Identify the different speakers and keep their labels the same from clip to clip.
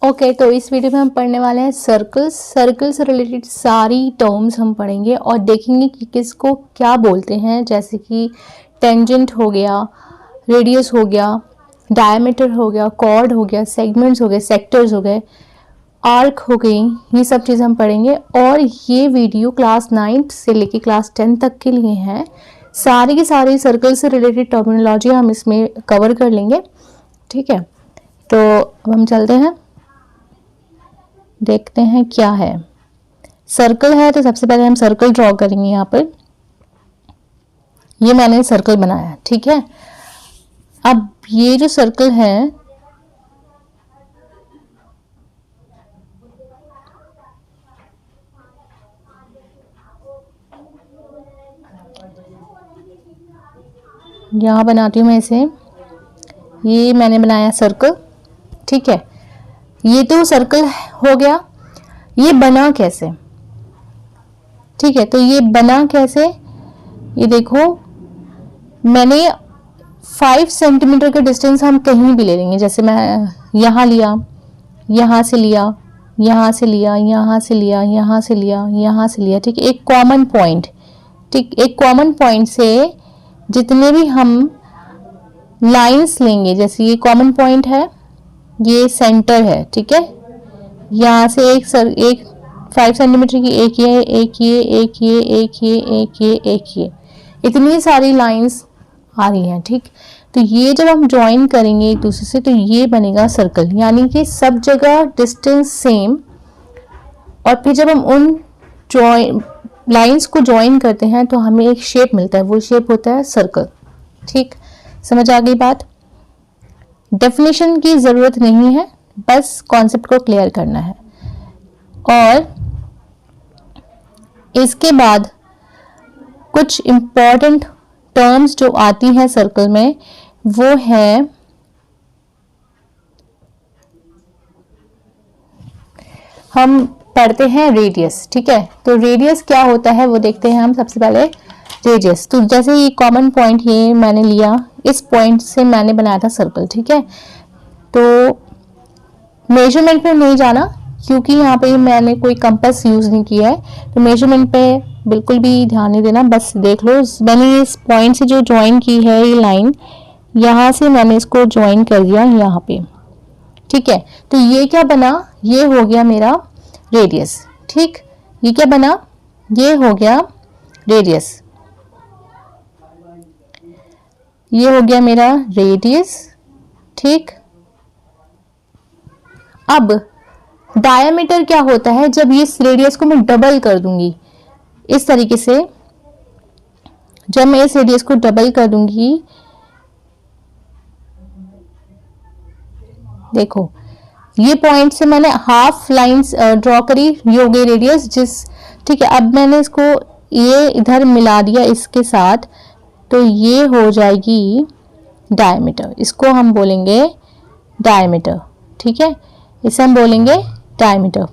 Speaker 1: Okay तो इस video में हम पढ़ने वाले हैं सर्कल्स। सर्कल से रिलेटेड सारी टर्म्स हम पढ़ेंगे और देखेंगे कि किसको क्या बोलते हैं, जैसे कि टेंजेंट हो गया, रेडियस हो गया, डायमीटर हो गया, कॉर्ड हो गया, सेगमेंट्स हो गए, सेक्टर्स हो गए, आर्क हो गई। ये सब चीज़ हम पढ़ेंगे और ये वीडियो क्लास 9 से लेके क्लास 10 तक के लिए है। सारी की सारी सर्कल से रिलेटेड टर्मिनोलॉजी हम इसमें कवर कर लेंगे। ठीक है, तो अब हम चलते हैं, देखते हैं क्या है। सर्कल है तो सबसे पहले हम सर्कल ड्रॉ करेंगे। यहाँ पर ये मैंने सर्कल बनाया, ठीक है। अब ये जो सर्कल है यहाँ बनाती हूँ मैं इसे, ये मैंने बनाया सर्कल, ठीक है। ये तो सर्कल हो गया। ये बना कैसे, ठीक है, तो ये बना कैसे, ये देखो मैंने 5 सेंटीमीटर का डिस्टेंस हम कहीं भी ले लेंगे। जैसे मैं यहाँ लिया, यहाँ से लिया, यहाँ से लिया, यहाँ से लिया, यहाँ से लिया, यहाँ से लिया, ठीक है, एक कॉमन पॉइंट, ठीक, एक कॉमन पॉइंट से जितने भी हम लाइंस लेंगे, जैसे ये कॉमन पॉइंट है, ये सेंटर है, ठीक है, यहाँ से एक 5 सेंटीमीटर की एक ये, एक ये, एक ये, एक ये, एक ये, एक ये, इतनी सारी लाइंस आ रही हैं, ठीक। तो ये जब हम ज्वाइन करेंगे एक दूसरे से तो ये बनेगा सर्कल, यानी कि सब जगह डिस्टेंस सेम। और फिर जब हम उन लाइंस को ज्वाइन करते हैं तो हमें एक शेप मिलता है, वो शेप होता है सर्कल, ठीक। समझ आ गई बात। डेफिनेशन की ज़रूरत नहीं है, बस कॉन्सेप्ट को क्लियर करना है। और इसके बाद कुछ इम्पॉर्टेंट टर्म्स जो आती हैं सर्कल में, वो है हम पढ़ते हैं रेडियस, ठीक है। तो रेडियस क्या होता है वो देखते हैं हम सबसे पहले। रेडियस, तो जैसे ये कॉमन पॉइंट ये मैंने लिया, इस पॉइंट से मैंने बनाया था सर्कल, ठीक है। तो मेजरमेंट में नहीं जाना क्योंकि यहाँ पे मैंने कोई कंपास यूज नहीं किया है, तो मेजरमेंट पे बिल्कुल भी ध्यान नहीं देना। बस देख लो मैंने इस पॉइंट से जो ज्वाइन की है ये लाइन, यहाँ से मैंने इसको ज्वाइन कर दिया यहाँ पे, ठीक है। तो ये क्या बना, ये हो गया मेरा रेडियस, ठीक। ये क्या बना, ये हो गया रेडियस, ये हो गया मेरा रेडियस, ठीक। अब डायमीटर क्या होता है, जब ये रेडियस को मैं डबल कर दूंगी इस तरीके से, जब मैं इस रेडियस को डबल कर दूंगी, देखो ये पॉइंट से मैंने हाफ लाइंस ड्रॉ करी, ये हो गई रेडियस जिस, ठीक है। अब मैंने इसको ये इधर मिला दिया इसके साथ, तो ये हो जाएगी डायमीटर, इसको हम बोलेंगे डायमीटर, ठीक है, इसे हम बोलेंगे डायमीटर।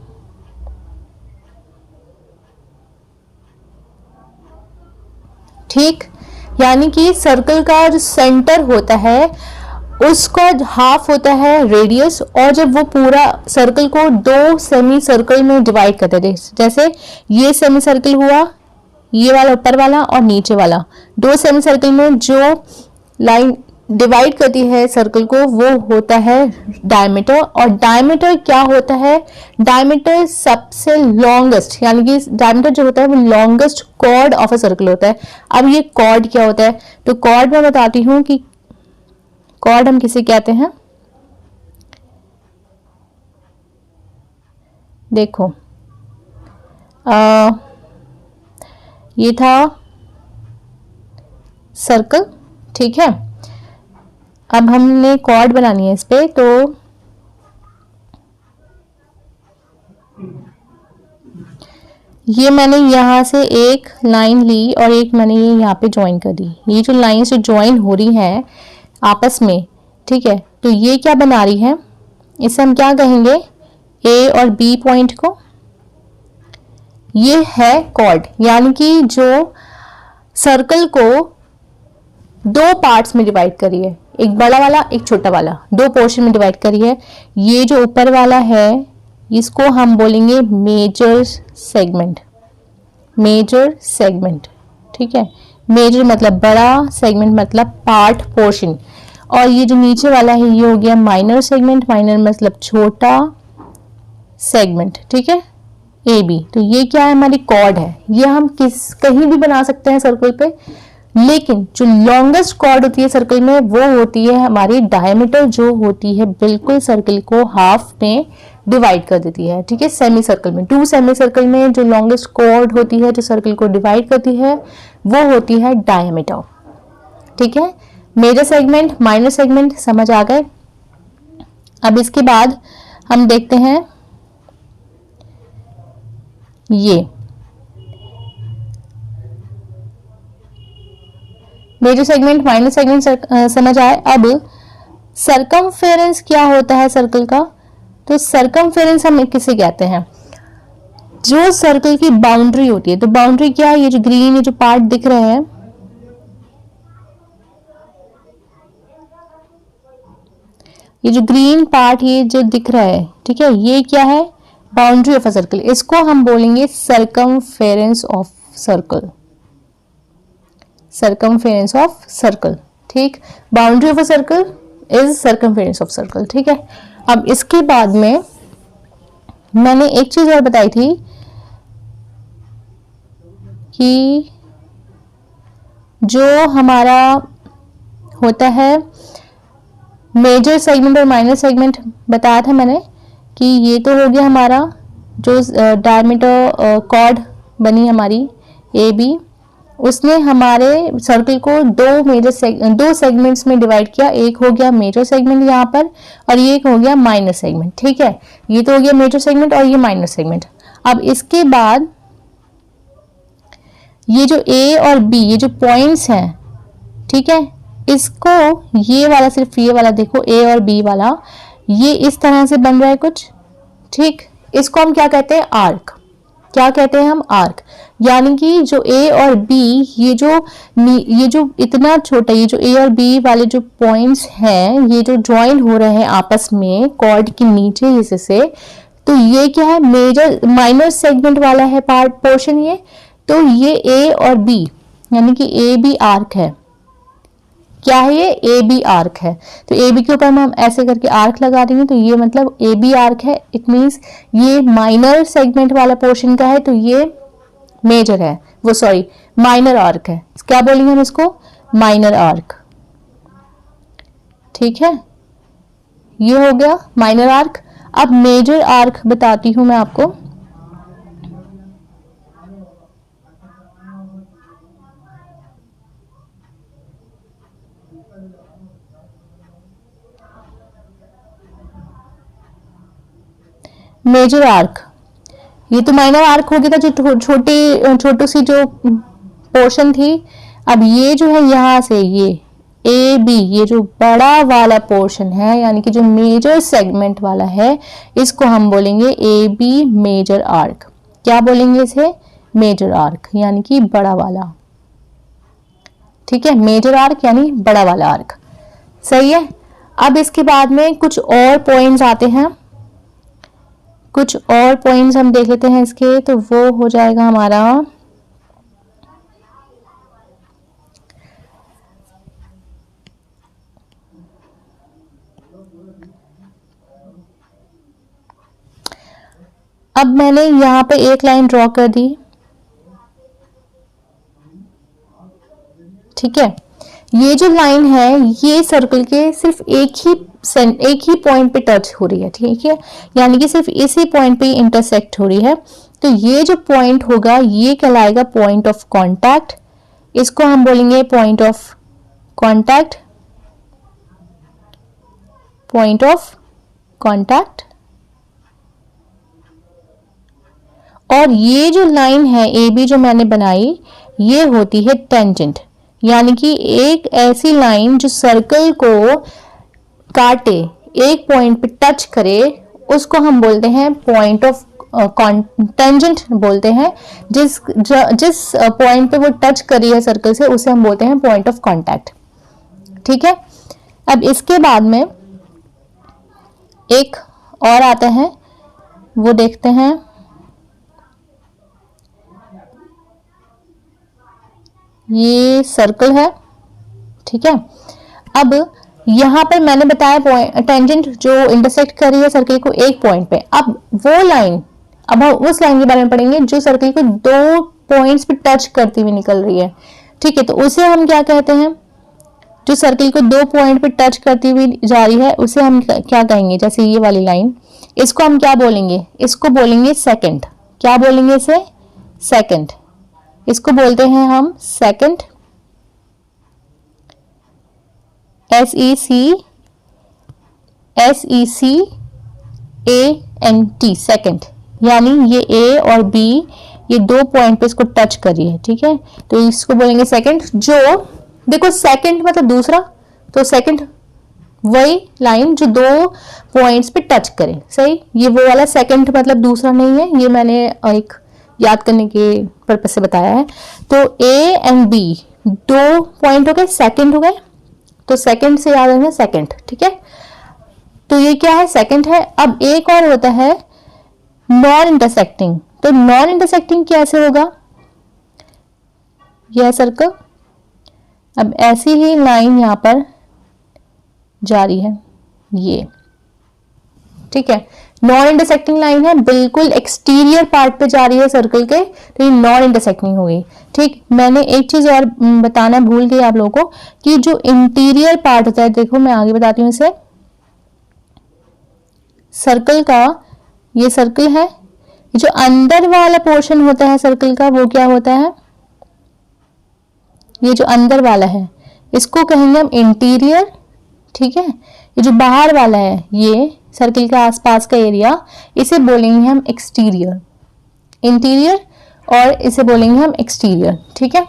Speaker 1: ठीक, यानी कि सर्कल का जो सेंटर होता है उसका हाफ होता है रेडियस, और जब वो पूरा सर्कल को 2 सेमी सर्कल में डिवाइड करते थे, जैसे ये सेमी सर्कल हुआ, ये वाला ऊपर वाला और नीचे वाला, 2 सेमी सर्कल में जो लाइन डिवाइड करती है सर्कल को वो होता है डायमीटर। और डायमीटर क्या होता है, डायमीटर सबसे लॉन्गेस्ट, यानी कि डायमीटर जो होता है वो longest chord of a circle होता है। अब ये कॉर्ड क्या होता है, तो कॉर्ड मैं बताती हूँ कि कॉर्ड हम किसे कहते हैं। देखो ये था सर्कल, ठीक है। अब हमने कॉर्ड बनानी है इस पे, तो ये मैंने यहाँ से एक लाइन ली और एक मैंने ये यहाँ पे ज्वाइन कर दी। ये जो लाइन से ज्वाइन हो रही है आपस में, ठीक है, तो ये क्या बना रही है, इसे हम क्या कहेंगे, ए और बी पॉइंट को। ये है कॉर्ड, यानी कि जो सर्कल को दो पार्ट्स में डिवाइड करी है, एक बड़ा वाला एक छोटा वाला, दो पोर्शन में डिवाइड करी है। ये जो ऊपर वाला है इसको हम बोलेंगे मेजर सेगमेंट, मेजर सेगमेंट, ठीक है। मेजर मतलब बड़ा, सेगमेंट मतलब पार्ट, पोर्शन। और ये जो नीचे वाला है ये हो गया माइनर सेगमेंट, माइनर मतलब छोटा सेगमेंट, ठीक है, ए बी। तो ये क्या है, हमारी कॉर्ड है। ये हम कहीं भी बना सकते हैं सर्कल पे, लेकिन जो लॉन्गेस्ट कॉर्ड होती है सर्कल में वो होती है हमारी डायमीटर, जो होती है बिल्कुल सर्कल को हाफ में डिवाइड कर देती है, ठीक है। सेमी सर्कल में, टू सेमी सर्कल में जो लॉन्गेस्ट कॉर्ड होती है जो सर्कल को डिवाइड करती है वो होती है डायमीटर, ठीक है। मेजर सेगमेंट, माइनर सेगमेंट समझ आ गए। अब इसके बाद हम देखते हैं ये मेजर सेगमेंट, माइनर सेगमेंट समझ आए। अब सरकमफेरेंस क्या होता है सर्कल का? तो सरकमफेरेंस हम किसे कहते हैं? जो सर्कल की बाउंड्री होती है। तो बाउंड्री क्या है? ये जो ग्रीन, ये जो पार्ट दिख रहा है, ये जो ग्रीन पार्ट ये जो दिख रहा है, ठीक है, ये क्या है? Boundary of a circle. इसको हम बोलेंगे circumference of circle, circumference of circle, ठीक। Boundary of a circle is circumference of circle, ठीक है। अब इसके बाद में मैंने एक चीज और बताई थी कि जो हमारा होता है मेजर सेगमेंट और माइनर सेगमेंट, बताया था मैंने कि ये तो हो गया हमारा जो डायमीटर कॉर्ड बनी हमारी ए बी, उसने हमारे सर्कल को दो सेगमेंट्स में डिवाइड किया। एक हो गया मेजर सेगमेंट यहाँ पर और ये एक हो गया माइनर सेगमेंट, ठीक है। ये तो हो गया मेजर सेगमेंट और ये माइनर सेगमेंट। अब इसके बाद ये जो ए और बी, ये जो पॉइंट्स हैं, ठीक है, इसको ये वाला, सिर्फ ये वाला देखो, ए और बी वाला, ये इस तरह से बन रहा है कुछ, ठीक। इसको हम क्या कहते हैं? आर्क। क्या कहते हैं हम? आर्क। यानी कि जो ए और बी, ये जो इतना छोटा, ये जो ए और बी वाले जो पॉइंट्स हैं, ये जो ज्वाइन हो रहे हैं आपस में कॉर्ड के नीचे हिस्से से, तो ये क्या है? मेजर माइनर सेगमेंट वाला है पार्ट, पोर्शन ये। तो ये ए और बी यानी कि ए बी आर्क है। क्या है ये? ए बी आर्क है। तो ए बी के ऊपर हम ऐसे करके आर्क लगा देंगे तो ये मतलब ए बी आर्क है। इट मीन्स ये माइनर सेगमेंट वाला पोर्शन का है, तो ये मेजर है, वो सॉरी माइनर आर्क है। क्या बोलेंगे हम इसको? माइनर आर्क, ठीक है। ये हो गया माइनर आर्क। अब मेजर आर्क बताती हूं मैं आपको। मेजर आर्क, ये तो माइनर आर्क हो गया था, जो छोटी सी जो पोर्शन थी। अब ये जो है यहां से ये ए बी, ये जो बड़ा वाला पोर्शन है यानी कि जो मेजर सेगमेंट वाला है, इसको हम बोलेंगे ए बी मेजर आर्क। क्या बोलेंगे इसे? मेजर आर्क, यानी कि बड़ा वाला, ठीक है। मेजर आर्क यानी बड़ा वाला आर्क, सही है। अब इसके बाद में कुछ और पॉइंट्स आते हैं, कुछ और पॉइंट्स हम देख लेते हैं इसके। तो वो हो जाएगा हमारा अब मैंने यहां पे एक लाइन ड्रॉ कर दी, ठीक है। ये जो लाइन है ये सर्कल के सिर्फ एक ही पॉइंट पे टच हो रही है, ठीक है, यानी कि सिर्फ इसी पॉइंट पे इंटरसेक्ट हो रही है। तो ये जो पॉइंट होगा ये कहलाएगा पॉइंट ऑफ कांटेक्ट। इसको हम बोलेंगे point of contact, point of contact. और ये जो लाइन है ए बी जो मैंने बनाई, ये होती है टेंजेंट, यानी कि एक ऐसी लाइन जो सर्कल को काटे, एक पॉइंट पे टच करे, उसको हम बोलते हैं पॉइंट ऑफ टेंजेंट बोलते हैं। जिस पॉइंट पे वो टच करी है सर्कल से, उसे हम बोलते हैं पॉइंट ऑफ कांटेक्ट, ठीक है। अब इसके बाद में एक और आता है, वो देखते हैं। ये सर्कल है, ठीक है। अब यहां पर मैंने बताया टेंजेंट जो इंटरसेक्ट कर रही है सर्कल को एक पॉइंट पे। अब वो लाइन, अब हम उस लाइन के बारे में पढ़ेंगे जो सर्कल को दो पॉइंट्स पे टच करती हुई निकल रही है, ठीक है। तो उसे हम क्या कहते हैं, जो सर्कल को दो पॉइंट पे टच करती हुई जा रही है उसे हम क्या कहेंगे, जैसे ये वाली लाइन, इसको हम क्या बोलेंगे, इसको बोलेंगे सेकंड। क्या बोलेंगे इसे, सेकंड। इसको बोलते हैं हम सेकंड, SECANT, सेकंड। यानी ये A और B ये दो पॉइंट पे इसको टच कर रही है, ठीक है। तो इसको बोलेंगे सेकंड। जो देखो सेकंड मतलब दूसरा, तो सेकंड वही लाइन जो दो पॉइंट्स पे टच करे, सही। ये वो वाला सेकंड मतलब दूसरा नहीं है, ये मैंने एक याद करने के पर्पज से बताया है। तो A एंड B दो पॉइंट हो गए, सेकंड हो गए, तो सेकंड से याद रखना सेकंड, ठीक है। तो ये क्या है, सेकंड है। अब एक और होता है नॉन इंटरसेक्टिंग। तो नॉन इंटरसेक्टिंग कैसे होगा, यह सर्कल, अब ऐसी ही लाइन यहां पर जा रही है ये, ठीक है। नॉन इंटरसेक्टिंग लाइन है, बिल्कुल एक्सटीरियर पार्ट पे जा रही है सर्कल के, तो ये नॉन इंटरसेक्टिंग हो गई, ठीक। मैंने एक चीज और बताना भूल गई आप लोगों को कि जो इंटीरियर पार्ट होता है, देखो मैं आगे बताती हूँ इसे, सर्कल का, ये सर्कल है, जो अंदर वाला पोर्शन होता है सर्कल का वो क्या होता है, ये जो अंदर वाला है इसको कहेंगे हम इंटीरियर, ठीक है। ये जो बाहर वाला है ये सर्कल के आसपास का एरिया, इसे बोलेंगे हम एक्सटीरियर, इंटीरियर, और इसे बोलेंगे हम एक्सटीरियर, ठीक है।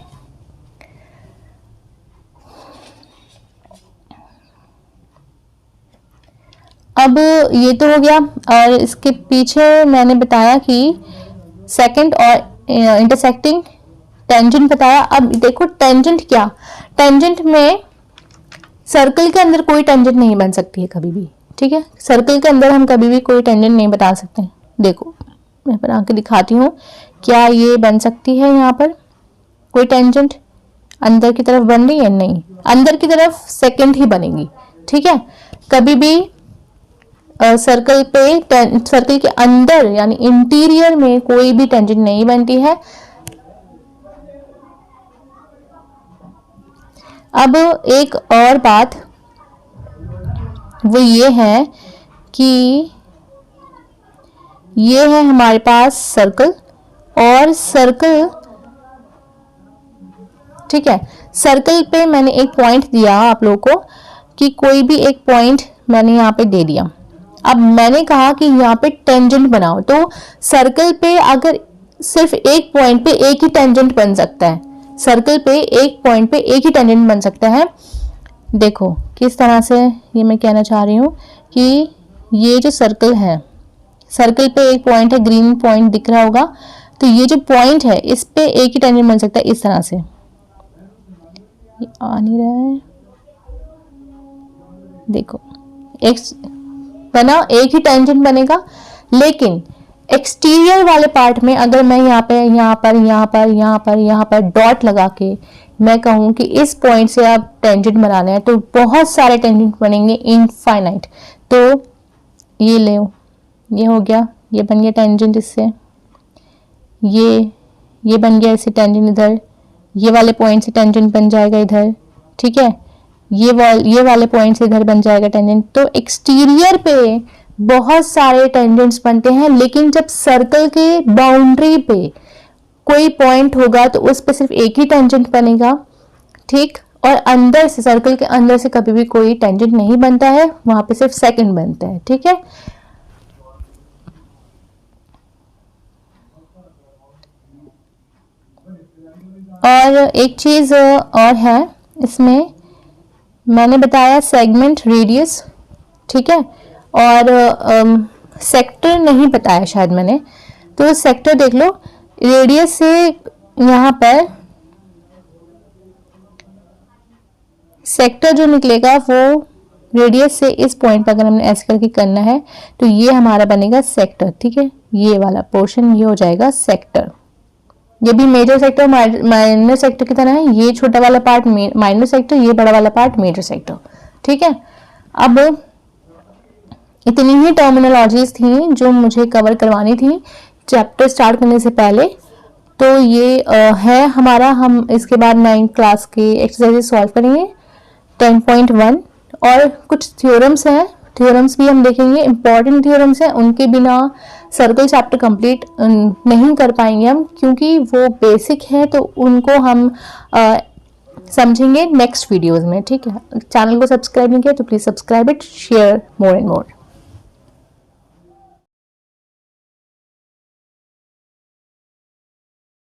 Speaker 1: अब ये तो हो गया, और इसके पीछे मैंने बताया कि सेकंड और इंटरसेक्टिंग टेंजेंट बताया। अब देखो टेंजेंट क्या, टेंजेंट में सर्कल के अंदर कोई टेंजेंट नहीं बन सकती है कभी भी, ठीक है। सर्कल के अंदर हम कभी भी कोई टेंजेंट नहीं बता सकते। देखो मैं बना के दिखाती हूँ, क्या ये बन सकती है, यहाँ पर कोई टेंजेंट अंदर की तरफ बन रही है, नहीं, अंदर की तरफ सेकंड ही बनेगी, ठीक है। कभी भी सर्कल पे, सर्कल के अंदर यानी इंटीरियर में कोई भी टेंजेंट नहीं बनती है। अब एक और बात वो ये है कि ये है हमारे पास सर्कल, और सर्कल, ठीक है। सर्कल पे मैंने एक पॉइंट दिया आप लोगों को कि कोई भी एक पॉइंट मैंने यहाँ पे दे दिया। अब मैंने कहा कि यहाँ पे टेंजेंट बनाओ, तो सर्कल पे अगर सिर्फ एक पॉइंट पे एक ही टेंजेंट बन सकता है, सर्कल पे एक पॉइंट पे एक ही टेंजेंट बन सकता है। देखो किस तरह से ये मैं कहना चाह रही हूँ कि ये जो सर्कल है, सर्कल पे एक पॉइंट है, ग्रीन पॉइंट दिख रहा होगा, तो ये जो पॉइंट है इस पे एक ही टेंजेंट बन सकता है, इस तरह से। ये आ नहीं रहा है, देखो एक बना, एक ही टेंजेंट बनेगा। लेकिन एक्सटीरियर वाले पार्ट में अगर मैं यहाँ पे, यहाँ पर, यहाँ पर, यहाँ पर, यहाँ पर डॉट लगा के मैं कहूँ कि इस पॉइंट से आप टेंजेंट बनाना है, तो बहुत सारे टेंजेंट बनेंगे, इनफाइनाइट। तो ये ले, ये हो गया, ये बन गया टेंजेंट इससे, ये बन गया इससे टेंजेंट इधर, ये वाले पॉइंट से टेंजेंट बन जाएगा इधर, ठीक है। ये वाले पॉइंट से इधर बन जाएगा टेंजेंट। तो एक्सटीरियर पे बहुत सारे टेंजेंट्स बनते हैं, लेकिन जब सर्कल के बाउंड्री पे कोई पॉइंट होगा तो उस पे सिर्फ एक ही टेंजेंट बनेगा, ठीक। और अंदर से, सर्कल के अंदर से कभी भी कोई टेंजेंट नहीं बनता है, वहां पे सिर्फ सेकंड बनता है, ठीक है। और एक चीज और है इसमें, मैंने बताया सेगमेंट, रेडियस, ठीक है, और सेक्टर नहीं बताया शायद मैंने, तो सेक्टर देख लो। रेडियस से यहाँ पर सेक्टर जो निकलेगा वो रेडियस से इस पॉइंट पर अगर हमने ऐसे करके करना है तो ये हमारा बनेगा सेक्टर, ठीक है। ये वाला पोर्शन ये हो जाएगा सेक्टर। ये भी मेजर सेक्टर माइनर सेक्टर की तरह है, ये छोटा वाला पार्ट माइनर सेक्टर, ये बड़ा वाला पार्ट मेजर सेक्टर, ठीक है। अब इतनी ही टर्मिनोलॉजीज थी जो मुझे कवर करवानी थी चैप्टर स्टार्ट करने से पहले। तो ये है हमारा, हम इसके बाद 9th क्लास के एक्सरसाइजेस सॉल्व करेंगे 10.1 और कुछ थ्योरम्स हैं, थ्योरम्स भी हम देखेंगे, इंपॉर्टेंट थ्योरम्स हैं, उनके बिना सर्कल चैप्टर कंप्लीट नहीं कर पाएंगे हम, क्योंकि वो बेसिक है, तो उनको हम समझेंगे नेक्स्ट वीडियोस में, ठीक है। चैनल को सब्सक्राइब नहीं किया तो please subscribe it, share more and more.